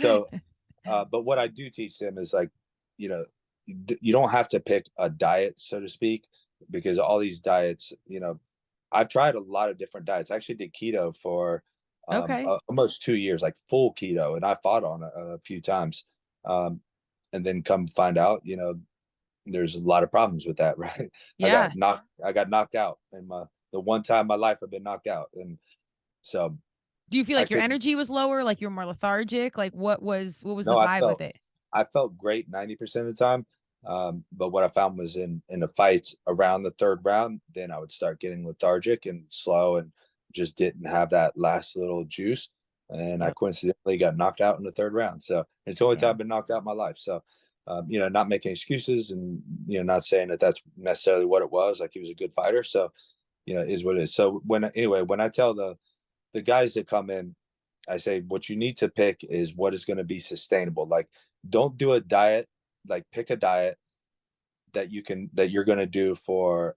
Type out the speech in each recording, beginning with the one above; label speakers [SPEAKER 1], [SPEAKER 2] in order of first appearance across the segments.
[SPEAKER 1] So, but what I do teach them is like, you know, you don't have to pick a diet, so to speak, because all these diets, I've tried a lot of different diets. I actually did keto for
[SPEAKER 2] Okay.
[SPEAKER 1] almost 2 years, like full keto, and I fought on it a few times. Um, and then come find out, there's a lot of problems with that, right?
[SPEAKER 2] Yeah.
[SPEAKER 1] I got knocked out, and the one time in my life I've been knocked out, and so
[SPEAKER 2] Do you feel
[SPEAKER 1] I
[SPEAKER 2] like your
[SPEAKER 1] couldn't.
[SPEAKER 2] energy was lower, like you're more lethargic? Like what was the
[SPEAKER 1] No,
[SPEAKER 2] vibe with it?
[SPEAKER 1] I felt great 90% of the time. But what I found was in the fights around the third round, then I would start getting lethargic and slow and just didn't have that last little juice. And I
[SPEAKER 2] Yep.
[SPEAKER 1] coincidentally got knocked out in the third round. So it's the only time
[SPEAKER 2] Yeah.
[SPEAKER 1] I've been knocked out in my life. So, not making excuses and, not saying that that's necessarily what it was. Like he was a good fighter. So, it is what it is. So when I tell the guys that come in, I say what you need to pick is what is going to be sustainable. Like, don't do a diet. Like, pick a diet that you're going to do for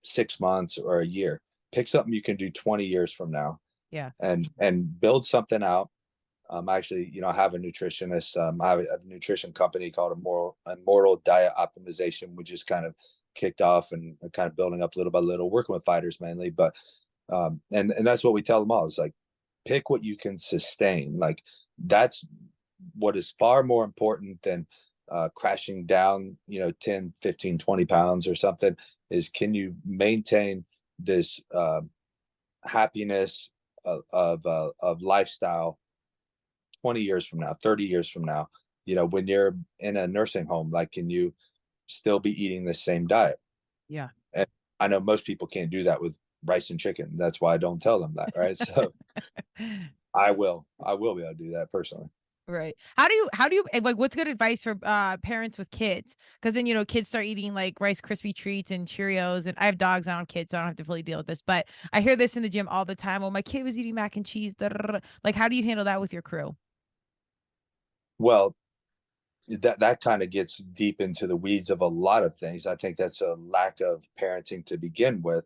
[SPEAKER 1] 6 months or a year. Pick something you can do 20 years from now,
[SPEAKER 2] Yeah.
[SPEAKER 1] and build something out. Actually, I have a nutritionist. I have a nutrition company called Immortal Diet Optimization, which is kind of kicked off and kind of building up little by little, working with fighters mainly. But and that's what we tell them all is like, pick what you can sustain. Like, that's what is far more important than crashing down, 10, 15, 20 pounds or something, is can you maintain this happiness of lifestyle 20 years from now, 30 years from now, when you're in a nursing home, like, can you still be eating the same diet?
[SPEAKER 2] Yeah.
[SPEAKER 1] And I know most people can't do that with rice and chicken. That's why I don't tell them that, right? So I will be able to do that personally.
[SPEAKER 2] Right. How do you like what's good advice for parents with kids? Because then kids start eating like Rice Krispie treats and Cheerios, and I have dogs, I don't have kids, so I don't have to fully deal with this. But I hear this in the gym all the time. Oh, my kid was eating mac and cheese. Da, da, da, da." Like, how do you handle that with your crew?
[SPEAKER 1] Well, that kind of gets deep into the weeds of a lot of things. I think that's a lack of parenting to begin with.